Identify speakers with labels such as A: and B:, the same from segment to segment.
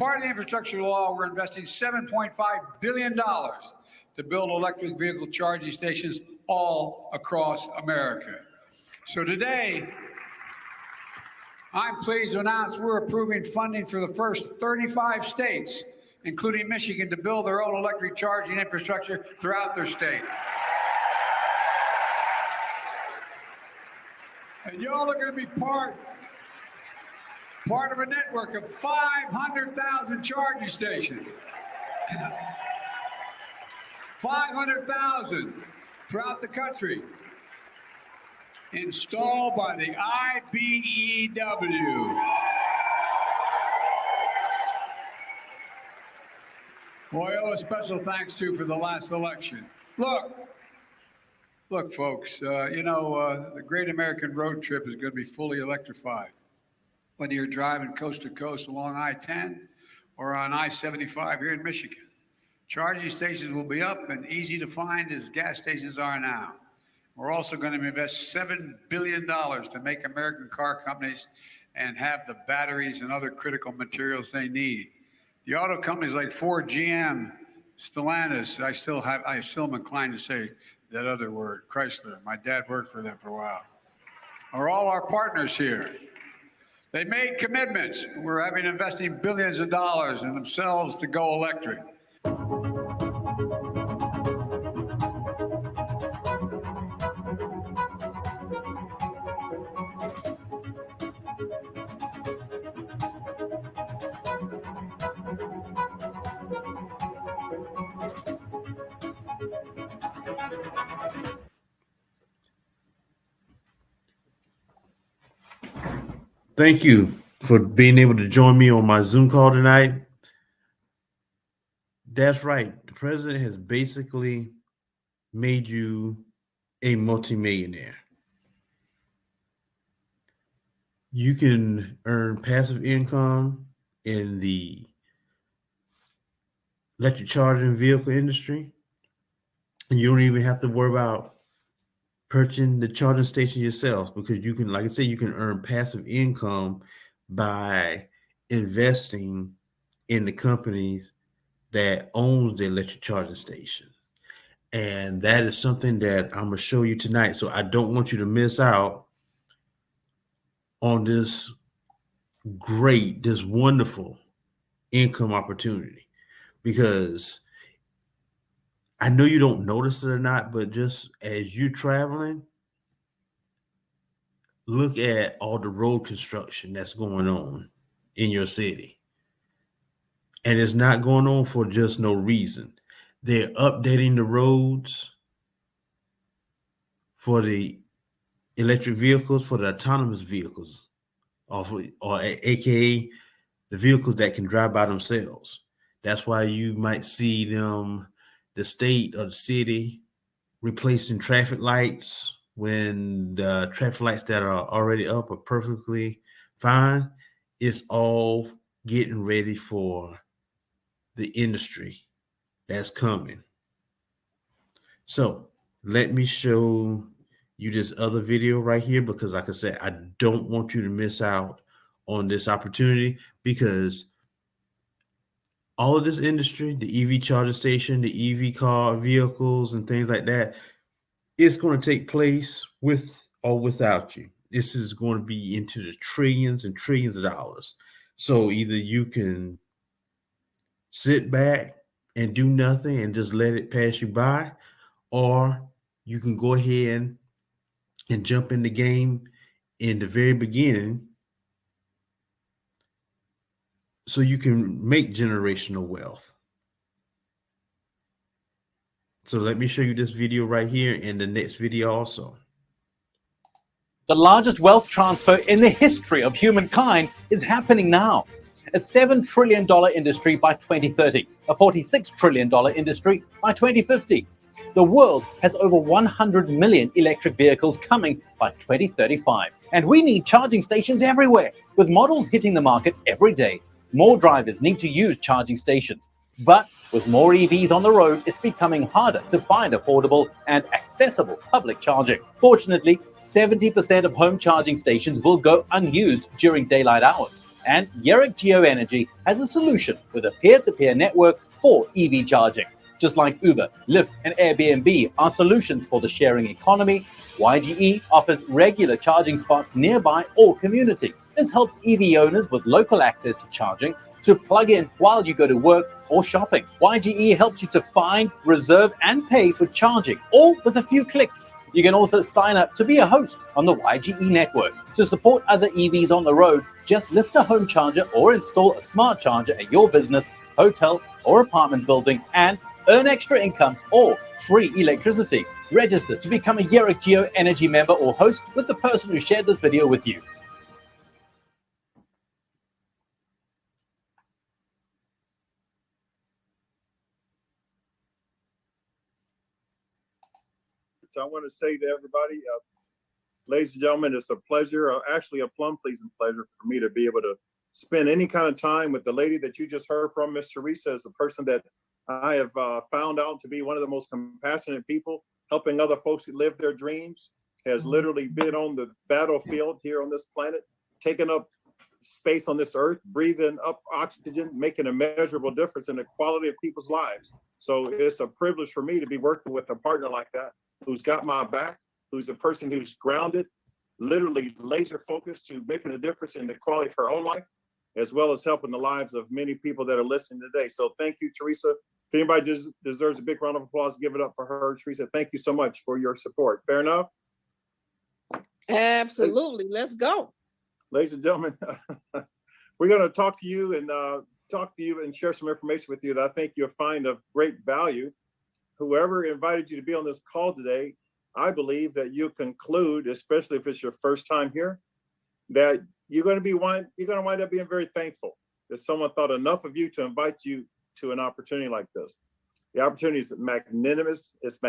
A: part of the infrastructure law, we're investing $7.5 billion to build electric vehicle charging stations all across America. So today, I'm pleased to announce we're approving funding for the first 35 states, including Michigan, to build their own electric charging infrastructure throughout their state. And y'all are going to be part of a network of 500,000 charging stations. 500,000 throughout the country, installed by the IBEW. Boy, I owe a special thanks to for the last election. Look, folks, the Great American Road Trip is going to be fully electrified. Whether you're driving coast to coast along I-10 or on I-75 here in Michigan, charging stations will be up and easy to find as gas stations are now. We're also going to invest $7 billion to make American car companies and have the batteries and other critical materials they need. The auto companies like Ford, GM, Stellantis, I still am inclined to say that other word, Chrysler. My dad worked for them for a while. Are all our partners here. They made commitments. We're investing billions of dollars in themselves to go electric.
B: Thank you for being able to join me on my Zoom call tonight. That's right. The president has basically made you a multimillionaire. You can earn passive income in the electric charging vehicle industry. And you don't even have to worry about purchasing the charging station yourself, because you can, like I said, you can earn passive income by investing in the companies that owns the electric charging station. And that is something that I'm going to show you tonight. So I don't want you to miss out on this wonderful income opportunity, because I know you don't notice it or not, but just as you're traveling, look at all the road construction that's going on in your city. And it's not going on for just no reason. They're updating the roads for the electric vehicles, for the autonomous vehicles, or AKA the vehicles that can drive by themselves. That's why you might see them, the state or the city, replacing traffic lights when the traffic lights that are already up are perfectly fine. It's all getting ready for the industry that's coming. So let me show you this other video right here, because like I said, I don't want you to miss out on this opportunity, because all of this industry, the EV charging station, the EV car vehicles and things like that, it's going to take place with or without you. This is going to be into the trillions and trillions of dollars. So either you can sit back and do nothing and just let it pass you by, or you can go ahead and jump in the game in the very beginning so you can make generational wealth. So let me show you this video right here and the next video also.
C: The largest wealth transfer in the history of humankind is happening now. A $7 trillion industry by 2030, a $46 trillion industry by 2050. The world has over 100 million electric vehicles coming by 2035. And we need charging stations everywhere. With models hitting the market every day, more drivers need to use charging stations. But with more EVs on the road, it's becoming harder to find affordable and accessible public charging. Fortunately, 70% of home charging stations will go unused during daylight hours. And Yerrick Geoenergy has a solution with a peer-to-peer network for EV charging. Just like Uber, Lyft, and Airbnb are solutions for the sharing economy, YGE offers regular charging spots nearby all communities. This helps EV owners with local access to charging to plug in while you go to work or shopping. YGE helps you to find, reserve, and pay for charging, all with a few clicks. You can also sign up to be a host on the YGE network. To support other EVs on the road, just list a home charger or install a smart charger at your business, hotel, or apartment building and earn extra income or free electricity. Register to become a Yerrick Geoenergy member or host with the person who shared this video with you.
D: So I want to say to everybody, ladies and gentlemen, it's a pleasure, actually a plum-pleasing pleasure for me to be able to spend any kind of time with the lady that you just heard from, Miss Teresa, is a person that I have found out to be one of the most compassionate people, helping other folks to live their dreams, has literally been on the battlefield here on this planet, taking up space on this earth, breathing up oxygen, making a measurable difference in the quality of people's lives. So it's a privilege for me to be working with a partner like that, who's got my back, who's a person who's grounded, literally laser focused to making a difference in the quality of her own life, as well as helping the lives of many people that are listening today. So thank you, Teresa. If anybody deserves a big round of applause, give it up for her. Teresa, thank you so much for your support. Fair enough?
E: Absolutely. Let's go.
D: Ladies and gentlemen, we're going to talk to you and share some information with you that I think you'll find of great value. Whoever invited you to be on this call today, I believe that you conclude, especially if it's your first time here, that you're going to wind up being very thankful that someone thought enough of you to invite you to an opportunity like this. The opportunity is magnanimous, it's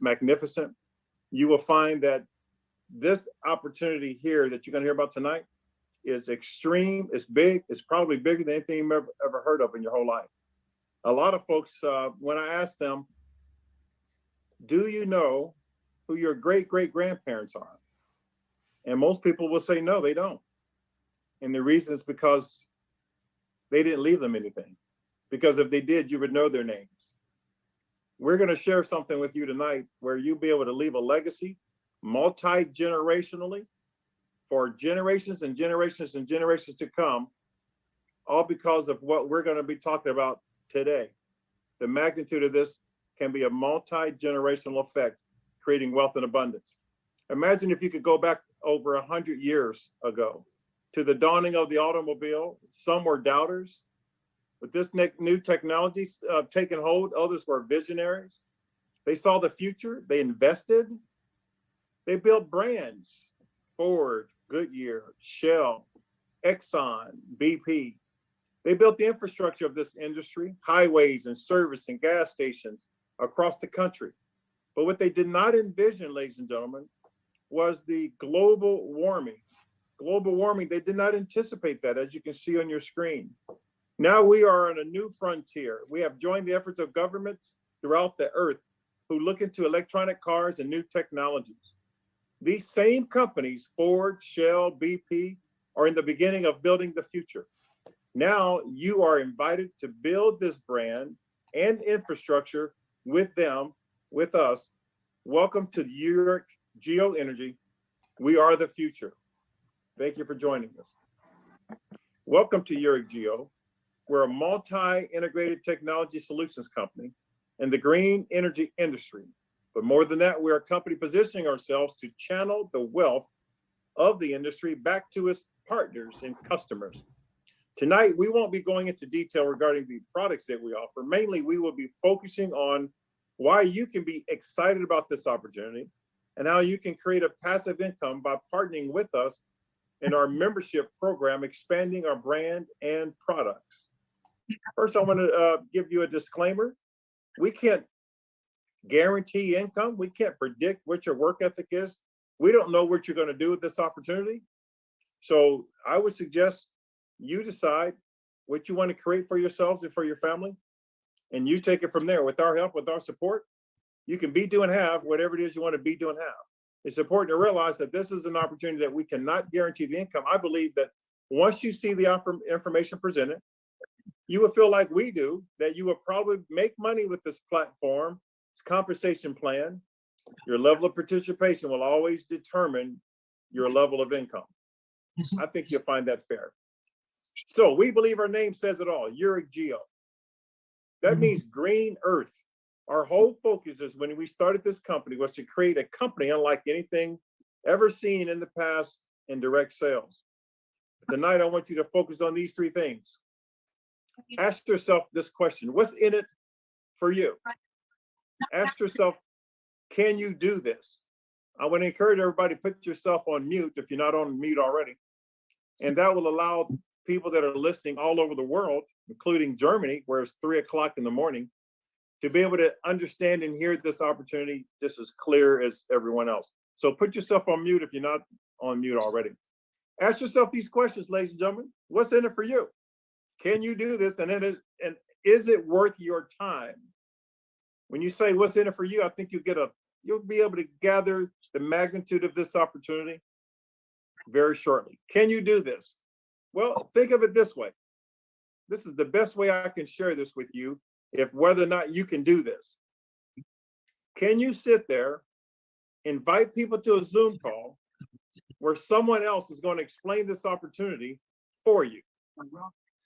D: magnificent. You will find that this opportunity here that you're going to hear about tonight is extreme, it's big, it's probably bigger than anything you've ever heard of in your whole life. A lot of folks, when I ask them, do you know who your great-great-grandparents are? And most people will say, no, they don't. And the reason is because they didn't leave them anything. Because if they did, you would know their names. We're going to share something with you tonight where you'll be able to leave a legacy multi-generationally for generations and generations and generations to come, all because of what we're going to be talking about today. The magnitude of this can be a multi-generational effect, creating wealth and abundance. Imagine if you could go back over 100 years ago to the dawning of the automobile. Some were doubters. With this new technology taking hold, others were visionaries. They saw the future, they invested, they built brands, Ford, Goodyear, Shell, Exxon, BP. They built the infrastructure of this industry, highways and service and gas stations across the country. But what they did not envision, ladies and gentlemen, was the global warming. Global warming, they did not anticipate that, as you can see on your screen. Now we are on a new frontier. We have joined the efforts of governments throughout the earth who look into electronic cars and new technologies. These same companies, Ford, Shell, BP, are in the beginning of building the future. Now you are invited to build this brand and infrastructure with them, with us. Welcome to Yerrick Geoenergy. We are the future. Thank you for joining us. Welcome to Yerrick Geo. We're a multi-integrated technology solutions company in the green energy industry. But more than that, we're a company positioning ourselves to channel the wealth of the industry back to its partners and customers. Tonight, we won't be going into detail regarding the products that we offer. Mainly, we will be focusing on why you can be excited about this opportunity and how you can create a passive income by partnering with us in our membership program, expanding our brand and products. First, I want to give you a disclaimer. We can't guarantee income. We can't predict what your work ethic is. We don't know what you're going to do with this opportunity. So I would suggest you decide what you want to create for yourselves and for your family, and you take it from there. With our help, with our support, you can be, do, and have whatever it is you want to be, do, and have. It's important to realize that this is an opportunity that we cannot guarantee the income. I believe that once you see the information presented, you will feel like we do, that you will probably make money with this platform, this compensation plan. Your level of participation will always determine your level of income. I think you'll find that fair. So we believe our name says it all, Uric Geo. That means green earth. Our whole focus is, when we started this company, was to create a company unlike anything ever seen in the past in direct sales. Tonight, I want you to focus on these three things. Ask yourself this question: what's in it for you? Ask yourself, can you do this? I want to encourage everybody to put yourself on mute if you're not on mute already. And that will allow people that are listening all over the world, including Germany, where it's 3 o'clock in the morning, to be able to understand and hear this opportunity just as clear as everyone else. So put yourself on mute if you're not on mute already. Ask yourself these questions, ladies and gentlemen. What's in it for you? Can you do this? And is it worth your time? When you say what's in it for you, I think you'll be able to gather the magnitude of this opportunity very shortly. Can you do this? Well, think of it this way. This is the best way I can share this with you, if whether or not you can do this. Can you sit there, invite people to a Zoom call where someone else is going to explain this opportunity for you?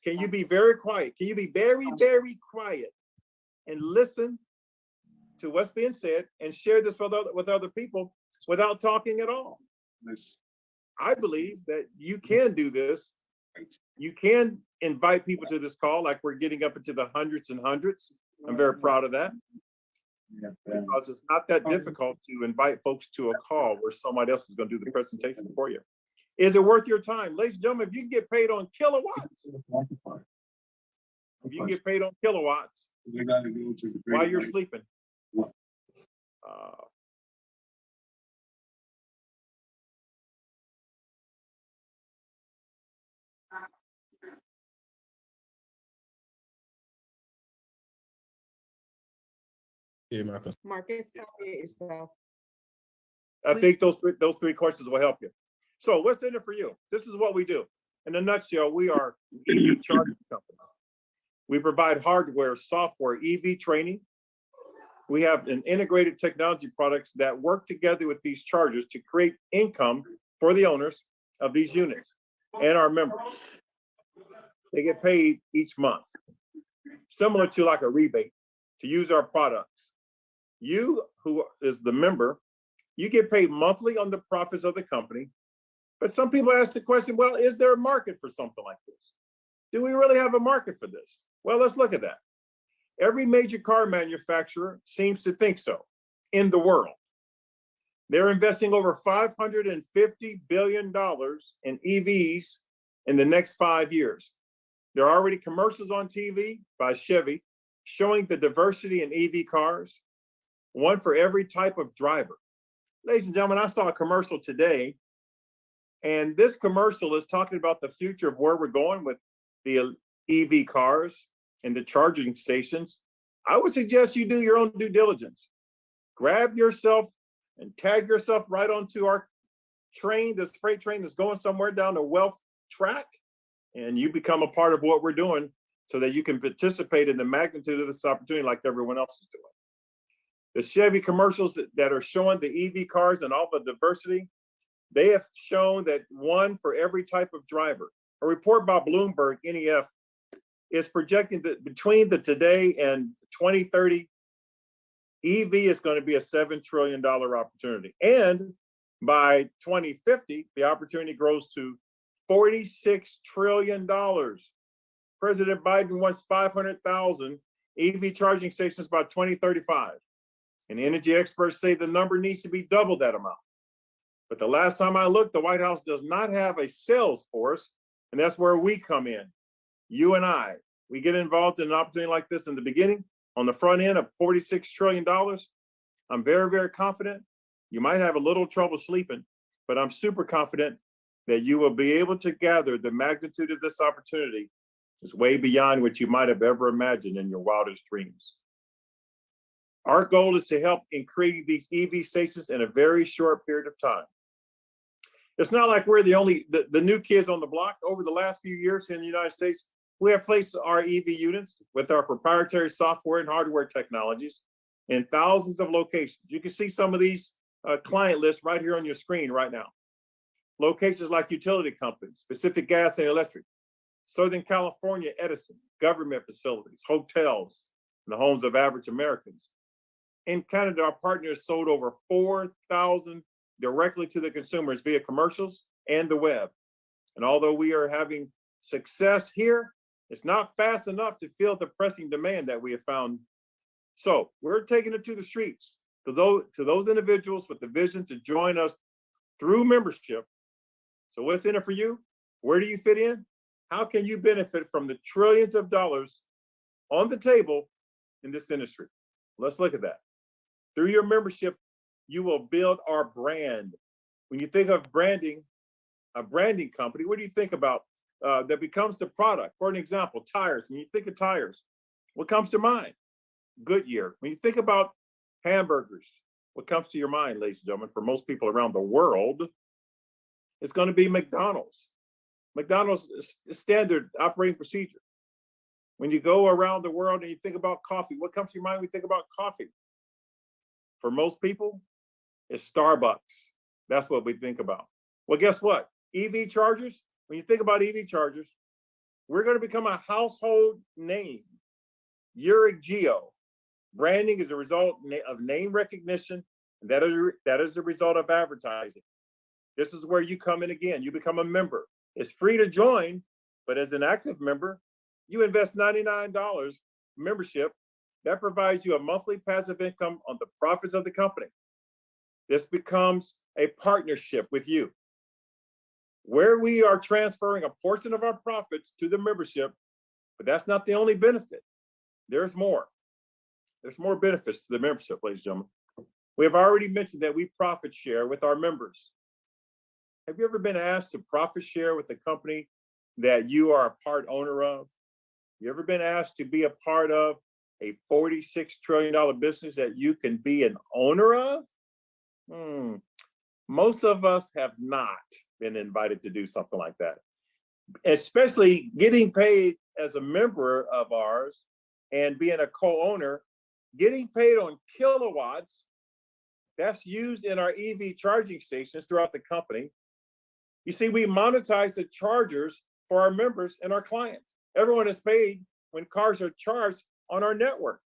D: Can you be very quiet? Can you be very, very quiet and listen to what's being said and share this with other people without talking at all? I believe that you can do this. You can invite people to this call, like we're getting up into the hundreds and hundreds. I'm very proud of that, because it's not that difficult to invite folks to a call where somebody else is going to do the presentation for you. Is it worth your time? Ladies and gentlemen, if you can get paid on kilowatts, while you're sleeping,
E: Yeah, Marcus.
F: Marcus, tell me Isabel.
D: I think those three questions will help you. So what's in it for you? This is what we do. In a nutshell, we are EV charging company. We provide hardware, software, EV training. We have an integrated technology products that work together with these chargers to create income for the owners of these units and our members. They get paid each month, similar to like a rebate to use our products. You, who is the member, you get paid monthly on the profits of the company. But some people ask the question, well, is there a market for something like this? Do we really have a market for this? Well, let's look at that. Every major car manufacturer seems to think so in the world. They're investing over $550 billion in EVs in the next 5 years. There are already commercials on TV by Chevy showing the diversity in EV cars, one for every type of driver. Ladies and gentlemen, I saw a commercial today, and this commercial is talking about the future of where we're going with the EV cars and the charging stations. I would suggest you do your own due diligence. Grab yourself and tag yourself right onto our train, this freight train that's going somewhere down the wealth track, and you become a part of what we're doing so that you can participate in the magnitude of this opportunity like everyone else is doing. The Chevy commercials that are showing the EV cars and all the diversity, they have shown that one for every type of driver. A report by Bloomberg NEF is projecting that between the today and 2030, EV is going to be a $7 trillion opportunity. And by 2050, the opportunity grows to $46 trillion. President Biden wants 500,000 EV charging stations by 2035. And energy experts say the number needs to be double that amount. But the last time I looked, the White House does not have a sales force, and that's where we come in. You and I, we get involved in an opportunity like this in the beginning, on the front end of $46 trillion. I'm very, very confident. You might have a little trouble sleeping, but I'm super confident that you will be able to gather the magnitude of this opportunity is way beyond what you might have ever imagined in your wildest dreams. Our goal is to help in creating these EV stations in a very short period of time. It's not like we're the new kids on the block. Over the last few years in the United States, we have placed our EV units with our proprietary software and hardware technologies in thousands of locations. You can see some of these client lists right here on your screen right now. Locations like utility companies, Pacific Gas and Electric, Southern California Edison, government facilities, hotels, and the homes of average Americans. In Canada, our partners sold over 4,000 directly to the consumers via commercials and the web. And although we are having success here, it's not fast enough to fill the pressing demand that we have found. So we're taking it to the streets, to those individuals with the vision to join us through membership. So what's in it for you? Where do you fit in? How can you benefit from the trillions of dollars on the table in this industry? Let's look at that. Through your membership, you will build our brand. When you think of branding, a branding company, what do you think about that becomes the product? For an example, tires. When you think of tires, what comes to mind? Goodyear. When you think about hamburgers, what comes to your mind, ladies and gentlemen, for most people around the world, it's going to be McDonald's. McDonald's is standard operating procedure. When you go around the world and you think about coffee, what comes to your mind when you think about coffee? For most people, it's Starbucks. That's what we think about. Well, guess what? EV chargers, when you think about EV chargers, we're going to become a household name. Eurigeo. Branding is a result of name recognition, and that is a result of advertising. This is where you come in again. You become a member. It's free to join, but as an active member, you invest $99 membership. That provides you a monthly passive income on the profits of the company. This becomes a partnership with you, where we are transferring a portion of our profits to the membership, but that's not the only benefit. There's more. There's more benefits to the membership, ladies and gentlemen. We have already mentioned that we profit share with our members. Have you ever been asked to profit share with a company that you are a part owner of? You ever been asked to be a part of a $46 trillion business that you can be an owner of? Most of us have not been invited to do something like that, especially getting paid as a member of ours and being a co-owner, getting paid on kilowatts that's used in our EV charging stations throughout the company. You see, we monetize the chargers for our members and our clients. Everyone is paid when cars are charged on our network.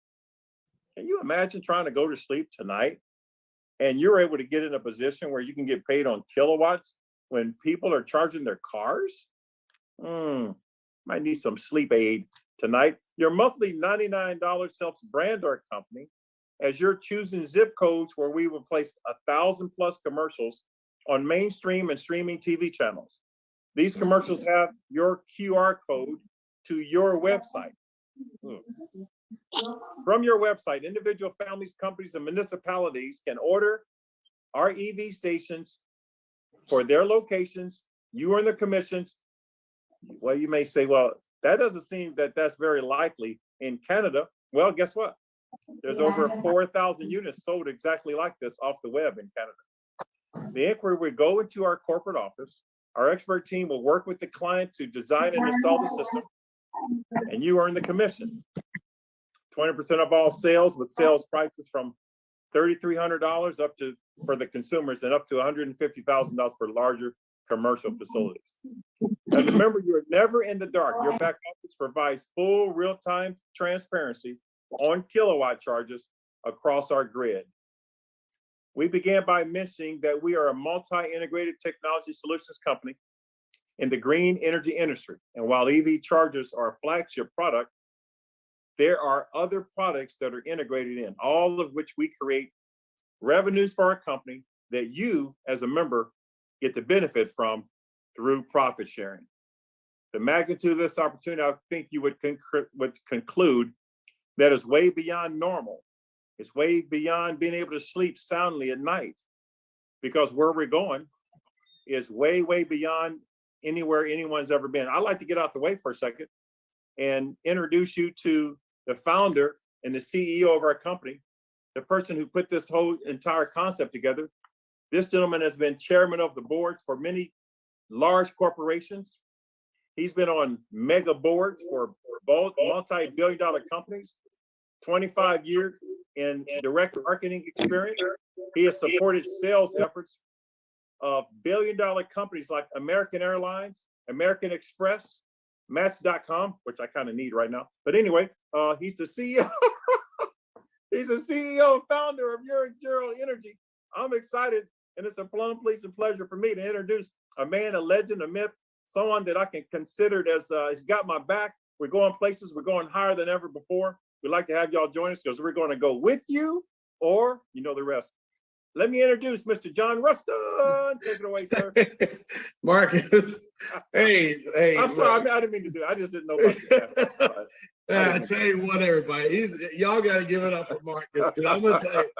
D: Can you imagine trying to go to sleep tonight and you're able to get in a position where you can get paid on kilowatts when people are charging their cars? Might need some sleep aid tonight. Your monthly $99 helps brand our company as you're choosing zip codes where we will place 1,000+ commercials on mainstream and streaming TV channels. These commercials have your QR code to your website. From your website, individual families, companies, and municipalities can order our EV stations for their locations. You earn the commissions. Well, you may say, well, that doesn't seem that that's very likely in Canada. Well, guess what? There's over 4,000 units sold exactly like this off the web in Canada. The inquiry would go into our corporate office. Our expert team will work with the client to design and install the system, and you earn the commission. 20% of all sales, with sales prices from $3,300 up to, for the consumers, and up to $150,000 for larger commercial facilities. As a member, you're never in the dark. Your back office provides full real-time transparency on kilowatt charges across our grid. We began by mentioning that we are a multi-integrated technology solutions company in the green energy industry. And while EV chargers are a flagship product, there are other products that are integrated in, all of which we create revenues for our company that you as a member get to benefit from through profit sharing. The magnitude of this opportunity, I think you would conclude that is way beyond normal. It's way beyond being able to sleep soundly at night, because where we're going is way, way beyond anywhere anyone's ever been. I'd like to get out the way for a second and introduce you to the founder and the CEO of our company, the person who put this whole entire concept together, This gentleman has been chairman of the boards for many large corporations. He's been on mega boards for multi-billion-dollar companies, 25 years in direct marketing experience. He has supported sales efforts of billion-dollar companies like American Airlines, American Express, Match.com, which I kind of need right now. But anyway, he's the CEO. He's the CEO and founder of Uric Jero Energy. I'm excited, and it's a plum pleasing pleasure for me to introduce a man, a legend, a myth, someone that I can consider as he's got my back. We're going places. We're going higher than ever before. We'd like to have y'all join us because we're going to go with you, or you know the rest. Let me introduce Mr. John Ruston. Take it away, sir.
G: Marcus, hey.
D: I'm sorry, I didn't mean to do it. I just didn't know about that.
G: I tell you what, everybody, y'all got to give it up for Marcus, because I'm going to tell you,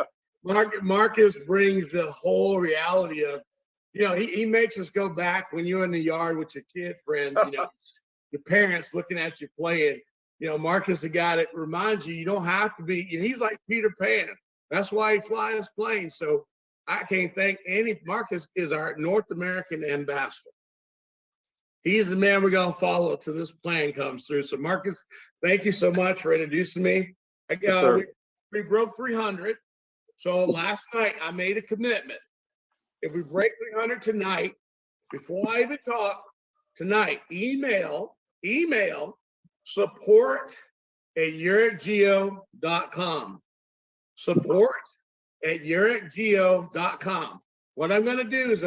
G: Marcus brings the whole reality of, he makes us go back when you're in the yard with your kid friends, your parents looking at you playing. Marcus, the guy that reminds you don't have to be, he's like Peter Pan. That's why he flies planes. So I can't thank Marcus is our North American ambassador. He's the man we're going to follow till this plan comes through. So Marcus, thank you so much for introducing me. We broke 300. So last night I made a commitment. If we break 300 tonight, before I even talk tonight, email support@uricgeo.com. Support@uricgeo.com. What I'm going to do is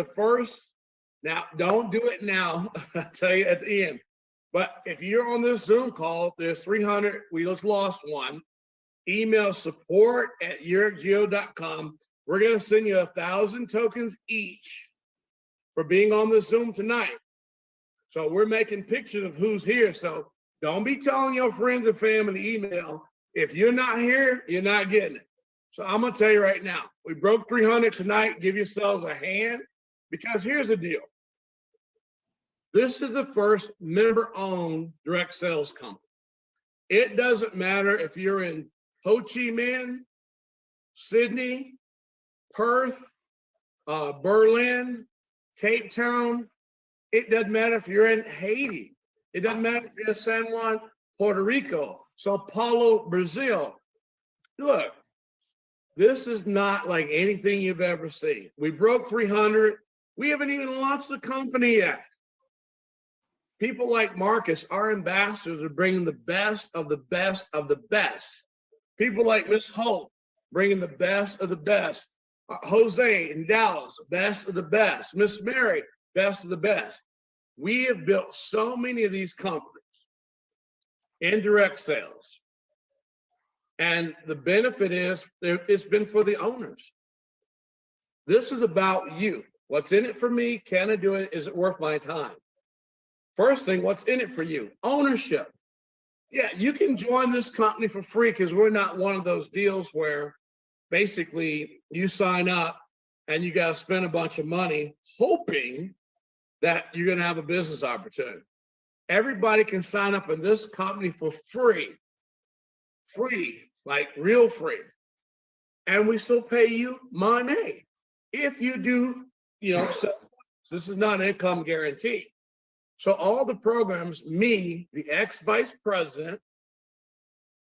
G: now don't do it now. I'll tell you at the end. But if you're on this Zoom call, there's 300. We just lost one. Email support@uricgeo.com. We're going to send you 1,000 tokens each for being on the Zoom tonight. So we're making pictures of who's here. So don't be telling your friends and family email. If you're not here, you're not getting it. So I'm going to tell you right now, we broke 300 tonight. Give yourselves a hand, because here's the deal. This is the first member-owned direct sales company. It doesn't matter if you're in Ho Chi Minh, Sydney, Perth, Berlin, Cape Town. It doesn't matter if you're in Haiti. It doesn't matter if you're in San Juan, Puerto Rico, Sao Paulo, Brazil. Look, this is not like anything you've ever seen. We broke 300. We haven't even launched the company yet. People like Marcus, our ambassadors, are bringing the best of the best of the best. People like Miss Holt, bringing the best of the best. Jose in Dallas, best of the best. Miss Mary, best of the best. We have built so many of these companies in direct sales. And the benefit is it's been for the owners. This is about you. What's in it for me? Can I do it? Is it worth my time? First thing, what's in it for you? Ownership. Yeah, you can join this company for free, because we're not one of those deals where basically you sign up and you got to spend a bunch of money hoping that you're going to have a business opportunity. Everybody can sign up in this company for free, like real free. And we still pay you money if you do, so this is not an income guarantee. So all the programs, me, the ex-vice president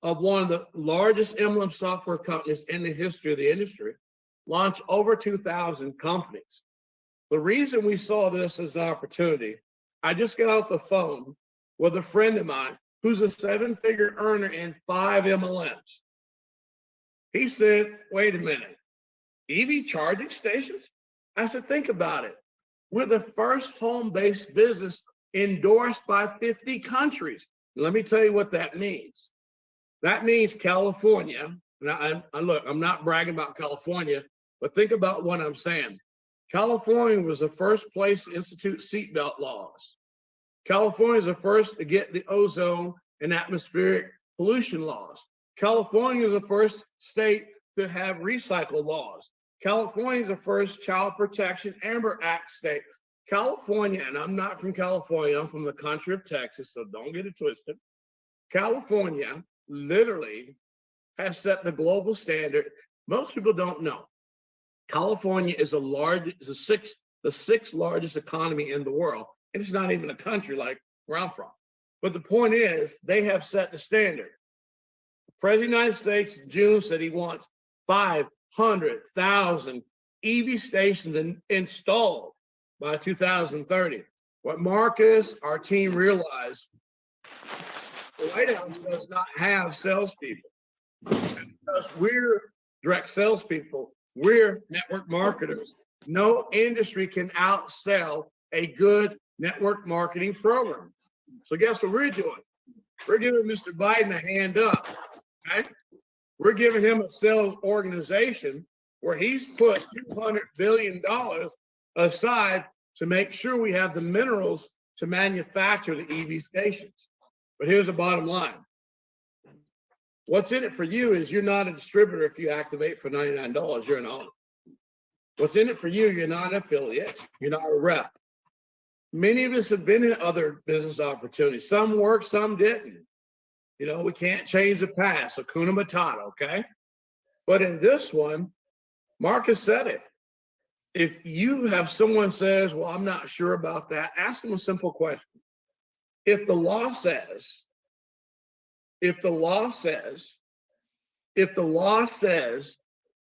G: of one of the largest emblem software companies in the history of the industry, launched over 2,000 companies. The reason we saw this as an opportunity, I just got off the phone with a friend of mine who's a 7-figure earner in 5 MLMs. He said, wait a minute, EV charging stations? I said, think about it. We're the first home-based business endorsed by 50 countries. Let me tell you what that means. That means California. Now, look, I'm not bragging about California, but think about what I'm saying. California was the first place to institute seatbelt laws. California is the first to get the ozone and atmospheric pollution laws. California is the first state to have recycle laws. California is the first Child Protection Amber Act state. California, and I'm not from California, I'm from the country of Texas, so don't get it twisted. California literally has set the global standard. Most people don't know. California is the sixth largest economy in the world. And it's not even a country like where I'm from. But the point is, they have set the standard. The President of the United States in June said he wants 500,000 EV stations installed by 2030. What Marcus, our team realized, the White House does not have salespeople. And because we're direct salespeople, we're network marketers. No industry can outsell a good network marketing program. So guess what we're doing? We're giving Mr. Biden a hand up, right? We're giving him a sales organization where he's put $200 billion aside to make sure we have the minerals to manufacture the EV stations. But here's the bottom line. What's in it for you is you're not a distributor if you activate for $99, you're an owner. What's in it for you, you're not an affiliate, you're not a rep. Many of us have been in other business opportunities. Some worked, some didn't. You know, we can't change the past, Hakuna Matata, okay? But in this one, Marcus said it. If you have someone says, well, I'm not sure about that, ask them a simple question. If the law says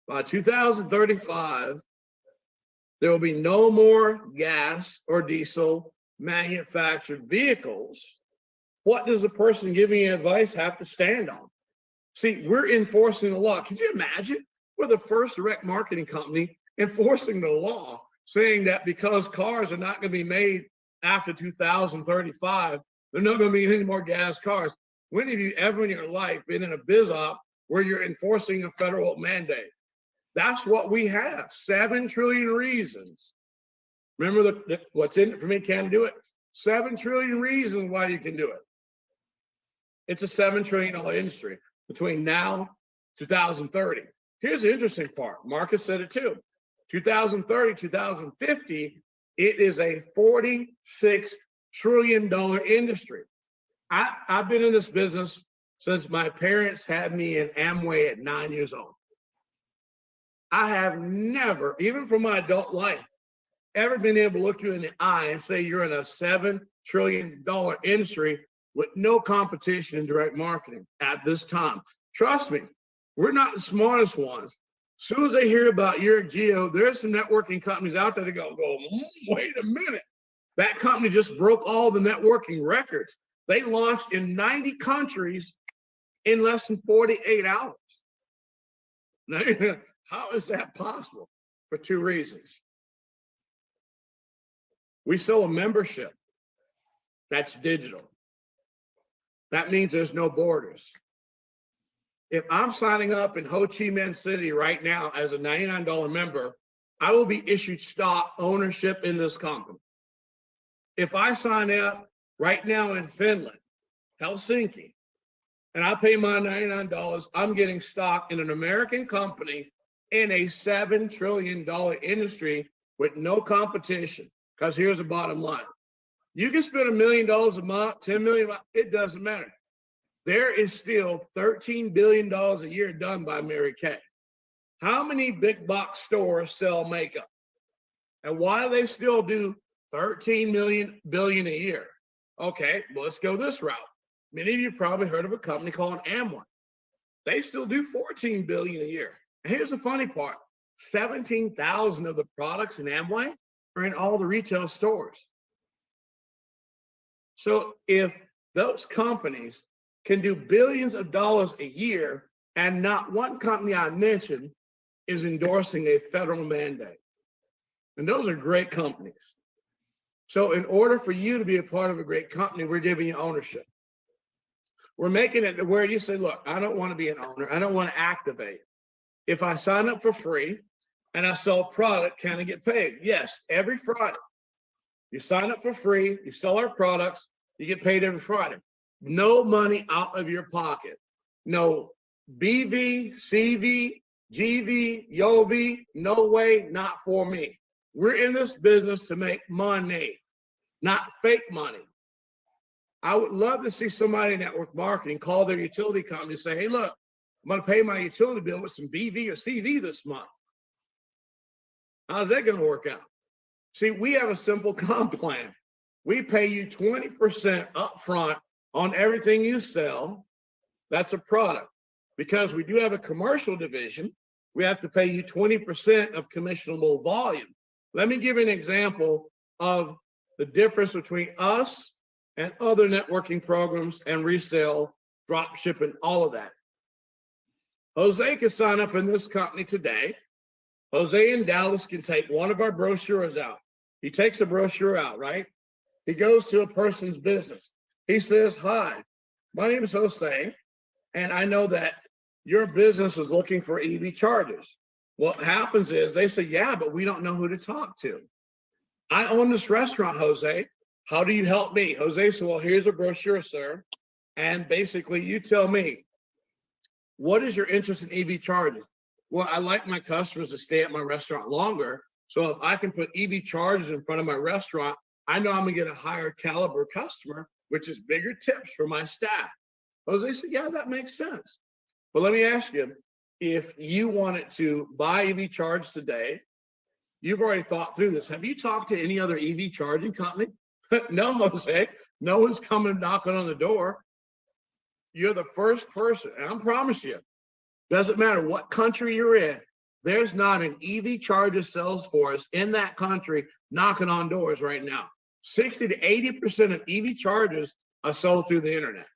G: by 2035, there will be no more gas or diesel manufactured vehicles, what does the person giving you advice have to stand on? See, we're enforcing the law. Can you imagine? We're the first direct marketing company enforcing the law, saying that because cars are not going to be made after 2035, they're not going to be any more gas cars. When have you ever in your life been in a biz op where you're enforcing a federal mandate? That's what we have. 7 trillion reasons. Remember what's in it for me can't do it? 7 trillion reasons why you can do it. It's a $7 trillion industry between now 2030. Here's the interesting part. Marcus said it too. 2030, 2050, it is a $46 trillion industry. I've been in this business since my parents had me in Amway at 9 years old. I have never, even from my adult life, ever been able to look you in the eye and say you're in a $7 trillion industry with no competition in direct marketing at this time. Trust me, we're not the smartest ones. As soon as they hear about Eurogeo, there's some networking companies out there that go, wait a minute. That company just broke all the networking records. They launched in 90 countries in less than 48 hours. Now, how is that possible? For 2 reasons. We sell a membership that's digital. That means there's no borders. If I'm signing up in Ho Chi Minh City right now as a $99 member, I will be issued stock ownership in this company. If I sign up right now in Finland, Helsinki, and I pay my $99, I'm getting stock in an American company in a $7 trillion industry with no competition. Because here's the bottom line. You can spend $1 million a month, 10 million, it doesn't matter. There is still $13 billion a year done by Mary Kay. How many big box stores sell makeup? And why do they still do 13 billion a year? Okay, well, let's go this route. Many of you probably heard of a company called Amway. They still do 14 billion a year. And here's the funny part. 17,000 of the products in Amway are in all the retail stores. So if those companies can do billions of dollars a year and not one company I mentioned is endorsing a federal mandate. And those are great companies. So in order for you to be a part of a great company, we're giving you ownership. We're making it where you say, look, I don't want to be an owner. I don't want to activate. If I sign up for free and I sell a product, can I get paid? Yes, every Friday. You sign up for free, you sell our products, you get paid every Friday. No money out of your pocket. No BV, CV, GV, YOV, no way, not for me. We're in this business to make money, not fake money. I would love to see somebody in network marketing call their utility company and say, hey, look, I'm going to pay my utility bill with some BV or CV this month. How's that going to work out? See, we have a simple comp plan. We pay you 20% upfront on everything you sell. That's a product. Because we do have a commercial division, we have to pay you 20% of commissionable volume. Let me give you an example of the difference between us and other networking programs and resale, drop shipping, all of that. Jose can sign up in this company today. Jose in Dallas can take one of our brochures out. He takes a brochure out, right? He goes to a person's business. He says, hi, my name is Jose, and I know that your business is looking for EV chargers. What happens is they say, yeah, but we don't know who to talk to. I own this restaurant, Jose. How do you help me? Jose said, well, here's a brochure, sir. And basically you tell me, what is your interest in EV chargers? Well, I like my customers to stay at my restaurant longer. So if I can put EV chargers in front of my restaurant, I know I'm gonna get a higher caliber customer, which is bigger tips for my staff. Jose said, yeah, that makes sense. But let me ask you, if you wanted to buy EV charge today, you've already thought through this. Have you talked to any other EV charging company? No, Jose, no one's coming knocking on the door. You're the first person, and I promise you, doesn't matter what country you're in, there's not an EV charger sales force in that country knocking on doors right now. 60 to 80% of EV chargers are sold through the internet.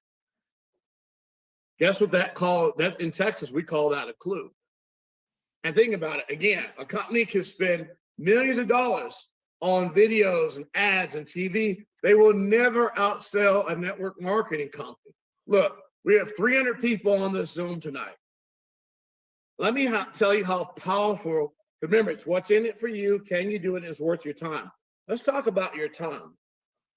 G: Guess what that in Texas, we call that a clue. And think about it, again, a company can spend millions of dollars on videos and ads and TV. They will never outsell a network marketing company. Look, we have 300 people on this Zoom tonight. Let me tell you how powerful, remember, it's what's in it for you. Can you do it? It's worth your time. Let's talk about your time.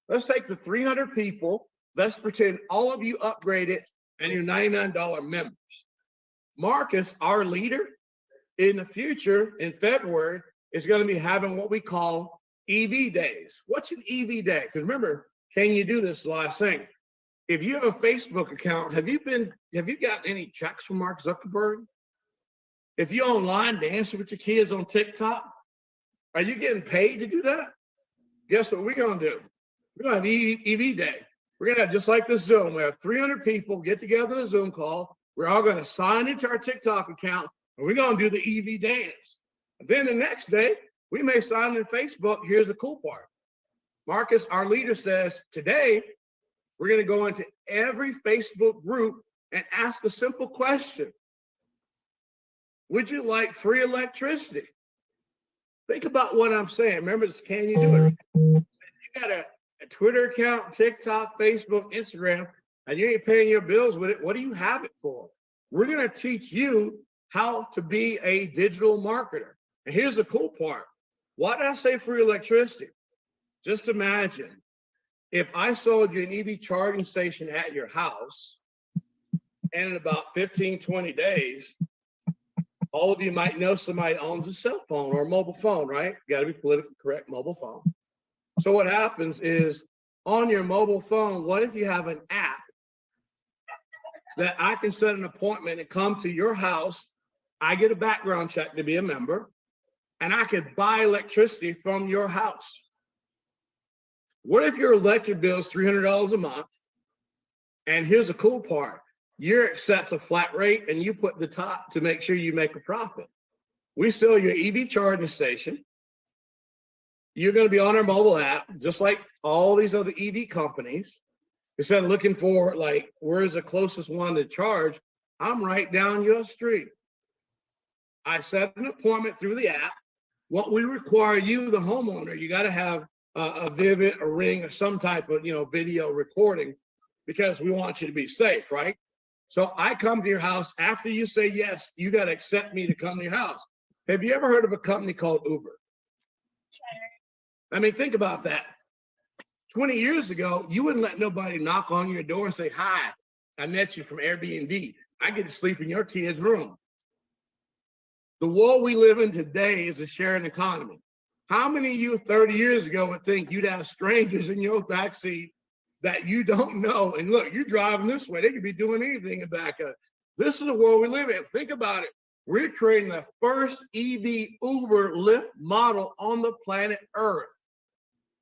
G: Let's take the 300 people. Let's pretend all of you upgraded and you're $99 members. Marcus, our leader, in the future, in February, is going to be having what we call EV days. What's an EV day? Because remember, can you do this last thing? If you have a Facebook account, have you gotten any checks from Mark Zuckerberg? If you're online dancing with your kids on TikTok, are you getting paid to do that? Guess what we're going to do? We're going to have EV day. We're going to have, just like this Zoom, we have 300 people get together in a Zoom call. We're all going to sign into our TikTok account, and we're going to do the EV dance. And then the next day, we may sign in Facebook. Here's the cool part. Marcus, our leader, says, today, we're going to go into every Facebook group and ask a simple question. Would you like free electricity? Think about what I'm saying. Remember, this, can you do it? You got a Twitter account, TikTok, Facebook, Instagram, and you ain't paying your bills with it. What do you have it for? We're going to teach you how to be a digital marketer. And here's the cool part. Why did I say free electricity? Just imagine if I sold you an EV charging station at your house, and in about 15, 20 days, all of you might know somebody owns a cell phone or a mobile phone, right? Got to be politically correct, mobile phone. So what happens is on your mobile phone, what if you have an app that I can set an appointment and come to your house? I get a background check to be a member, and I could buy electricity from your house. What if your electric bill is $300 a month? And here's the cool part. Your sets a flat rate and you put the top to make sure you make a profit. We sell your EV charging station. You're going to be on our mobile app, just like all these other EV companies. Instead of looking for, like, where's the closest one to charge, I'm right down your street. I set an appointment through the app. What we require you, the homeowner, you got to have a Vivid, a Ring, or some type of, video recording, because we want you to be safe, right? So I come to your house. After you say yes, you got to accept me to come to your house. Have you ever heard of a company called Uber? I mean, think about that. 20 years ago, you wouldn't let nobody knock on your door and say, hi, I met you from Airbnb. I get to sleep in your kid's room. The world we live in today is a sharing economy. How many of you 30 years ago would think you'd have strangers in your backseat that you don't know? And look, you're driving this way. They could be doing anything in back of it. This is the world we live in. Think about it. We're creating the first EV Uber Lyft model on the planet Earth,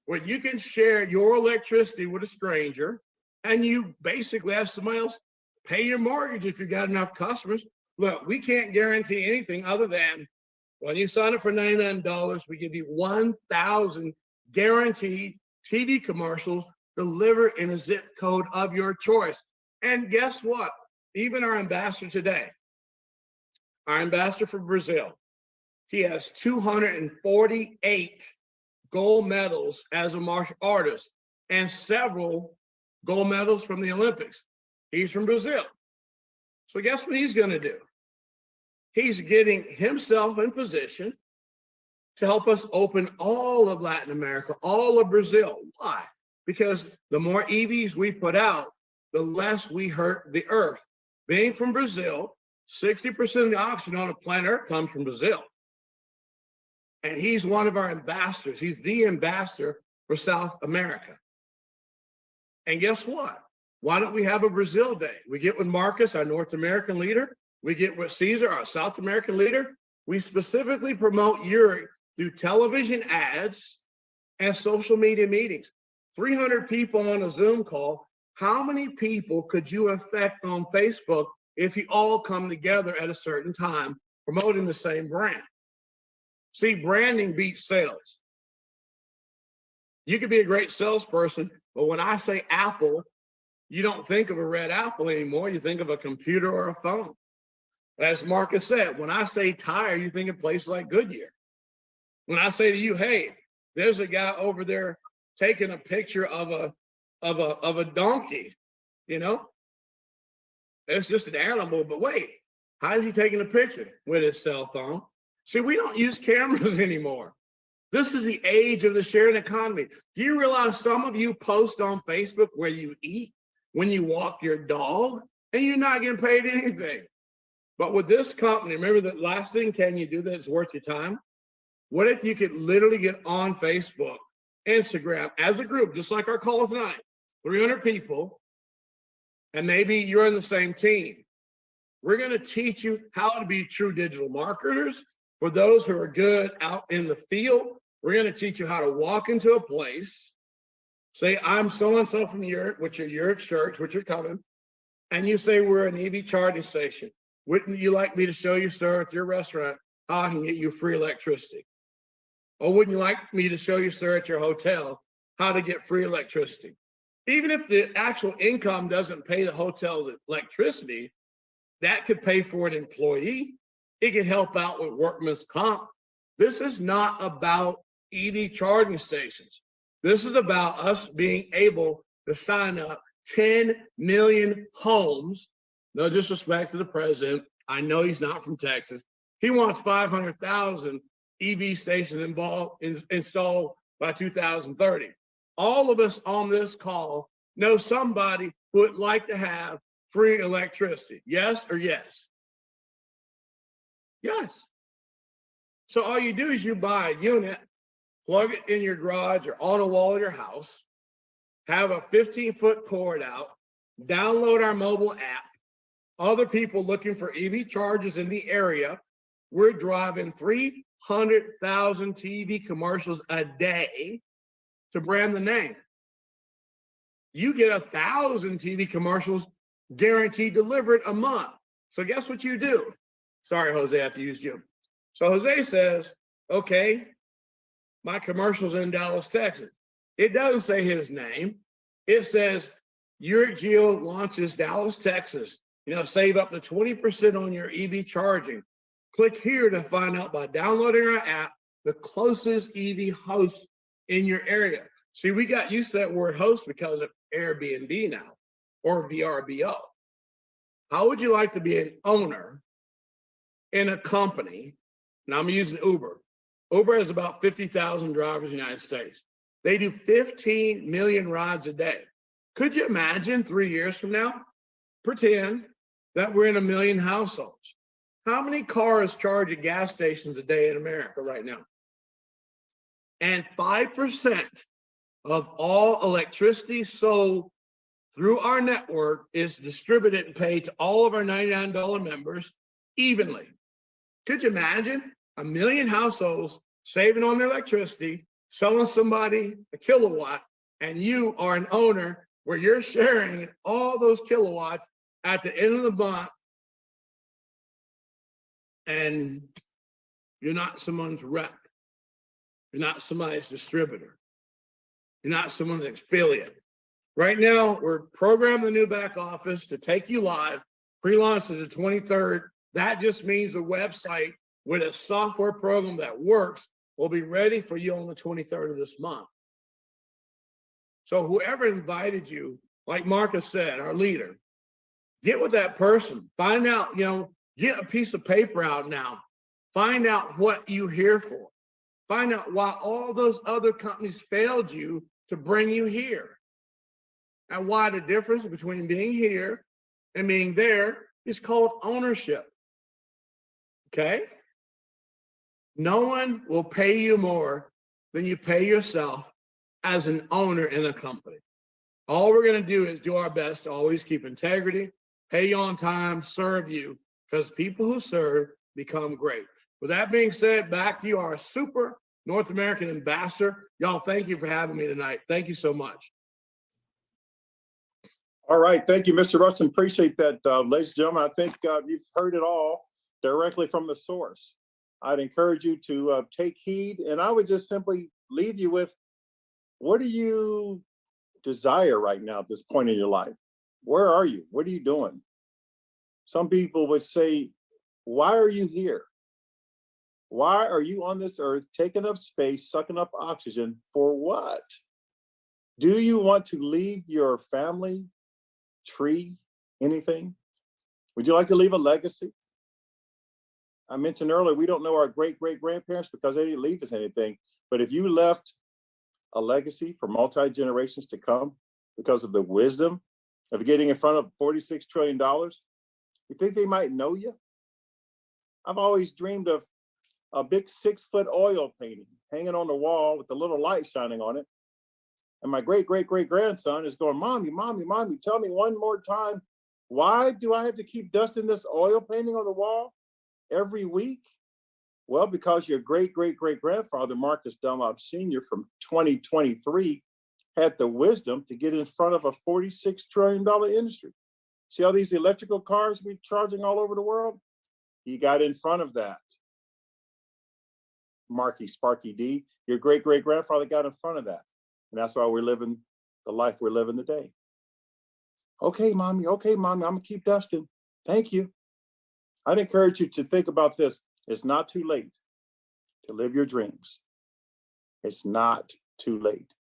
G: where you can share your electricity with a stranger and you basically have somebody else pay your mortgage if you've got enough customers. Look, we can't guarantee anything other than when you sign up for $99, we give you 1,000 guaranteed TV commercials delivered in a zip code of your choice. And guess what? Even our ambassador today, our ambassador for Brazil, he has 248 gold medals as a martial artist and several gold medals from the Olympics. He's from Brazil. So guess what he's going to do? He's getting himself in position to help us open all of Latin America, all of Brazil. Why? Because the more EVs we put out, the less we hurt the earth. Being from Brazil, 60% of the oxygen on the planet Earth comes from Brazil. And he's one of our ambassadors. He's the ambassador for South America. And guess what? Why don't we have a Brazil Day? We get with Marcus, our North American leader. We get with Caesar, our South American leader. We specifically promote Europe through television ads and social media meetings. 300 people on a Zoom call. How many people could you affect on Facebook if you all come together at a certain time promoting the same brand? See, branding beats sales. You could be a great salesperson, but when I say Apple, you don't think of a red apple anymore. You think of a computer or a phone. As Marcus said, when I say tire, you think of places like Goodyear. When I say to you, hey, there's a guy over there taking a picture of a donkey, you know, it's just an animal, but wait, how is he taking a picture? With his cell phone. See, we don't use cameras anymore. This is the age of the sharing economy. Do you realize some of you post on Facebook where you eat, when you walk your dog, and you're not getting paid anything? But with this company, remember the last thing, can you do that's worth your time? What if you could literally get on Facebook, Instagram, as a group, just like our call tonight, 300 people, and maybe you're on the same team. We're going to teach you how to be true digital marketers. For those who are good out in the field, we're going to teach you how to walk into a place, say, I'm so-and-so from Europe, which are Europe Church, which are coming, and you say, we're an EV charging station. Wouldn't you like me to show you, sir, at your restaurant, how I can get you free electricity? Or wouldn't you like me to show you, sir, at your hotel, how to get free electricity? Even if the actual income doesn't pay the hotel's electricity, that could pay for an employee. It can help out with workman's comp. This is not about EV charging stations. This is about us being able to sign up 10 million homes. No disrespect to the president. I know he's not from Texas. He wants 500,000 EV stations installed by 2030. All of us on this call know somebody who would like to have free electricity. Yes or yes? Yes. So all you do is you buy a unit, plug it in your garage or on a wall of your house, have a 15-foot cord out, download our mobile app. Other people looking for EV chargers in the area, we're driving 300,000 TV commercials a day to brand the name. You get 1,000 TV commercials guaranteed delivered a month. So guess what you do? Sorry, Jose, I have to use you. So Jose says, okay, my commercial's in Dallas, Texas. It doesn't say his name. It says, Uric Geo launches Dallas, Texas. You know, save up to 20% on your EV charging. Click here to find out by downloading our app, the closest EV host in your area. See, we got used to that word host because of Airbnb now, or VRBO. How would you like to be an owner in a company? Now I'm using Uber. Uber has about 50,000 drivers in the United States. They do 15 million rides a day. Could you imagine 3 years from now? Pretend that we're in 1 million households. How many cars charge at gas stations a day in America right now? And 5% of all electricity sold through our network is distributed and paid to all of our $99 members evenly. Could you imagine 1 million households saving on their electricity, selling somebody a kilowatt, and you are an owner where you're sharing all those kilowatts at the end of the month, and you're not someone's rep. You're not somebody's distributor. You're not someone's affiliate. Right now, we're programming the new back office to take you live. Pre-launch is the 23rd. That just means the website with a software program that works will be ready for you on the 23rd of this month. So whoever invited you, like Marcus said, our leader, get with that person. Find out, get a piece of paper out now. Find out what you're here for. Find out why all those other companies failed you to bring you here. And why the difference between being here and being there is called ownership. Okay? No one will pay you more than you pay yourself as an owner in a company. All we're going to do is do our best to always keep integrity, pay you on time, serve you, because people who serve become great. With that being said, back to you, our super North American ambassador. Y'all, thank you for having me tonight. Thank you so much.
D: All right, thank you, Mr. Rustin. Appreciate that, ladies and gentlemen. I think you've heard it all directly from the source. I'd encourage you to take heed, and I would just simply leave you with, what do you desire right now at this point in your life? Where are you? What are you doing? Some people would say, why are you here? Why are you on this earth, taking up space, sucking up oxygen, for what? Do you want to leave your family tree anything? Would you like to leave a legacy? I mentioned earlier, we don't know our great-great-grandparents because they didn't leave us anything. But if you left a legacy for multi-generations to come because of the wisdom of getting in front of $46 trillion, you think they might know you? I've always dreamed of a big 6-foot oil painting hanging on the wall with a little light shining on it. And my great-great-great-grandson is going, Mommy, Mommy, Mommy, tell me one more time, why do I have to keep dusting this oil painting on the wall every week? Well, because your great-great-great-grandfather, Marcus Dunlop Sr. from 2023, had the wisdom to get in front of a $46 trillion industry. See all these electrical cars we're charging all over the world? He got in front of that. Marky Sparky D, your great-great-grandfather got in front of that. And that's why we're living the life we're living today. Okay, Mommy, I'm gonna keep dusting. Thank you. I'd encourage you to think about this. It's not too late to live your dreams. It's not too late.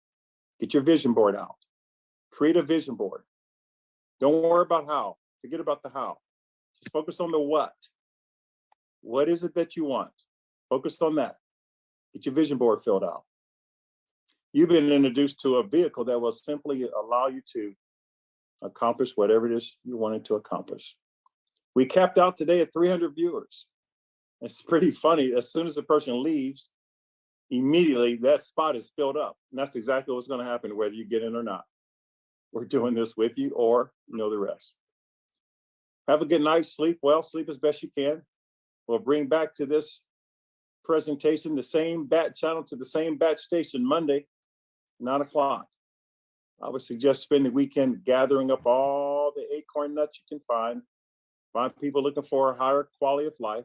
D: Get your vision board out. Create a vision board. Don't worry about how. Forget about the how. Just focus on the what. What is it that you want? Focus on that. Get your vision board filled out. You've been introduced to a vehicle that will simply allow you to accomplish whatever it is you wanted to accomplish. We capped out today at 300 viewers. It's pretty funny. As soon as the person leaves, immediately that spot is filled up. And that's exactly what's going to happen, whether you get in or not. We're doing this with you, or you know the rest. Have a good night. Sleep well. Sleep as best you can. We'll bring back to this presentation the same bat channel to the same bat station Monday, 9 o'clock. I would suggest spend the weekend gathering up all the acorn nuts you can find people looking for a higher quality of life.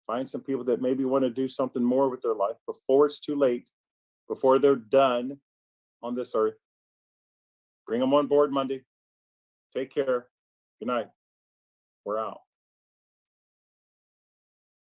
D: Find some people that maybe want to do something more with their life before it's too late, before they're done on this earth. Bring them on board Monday. Take care. Good night. We're out.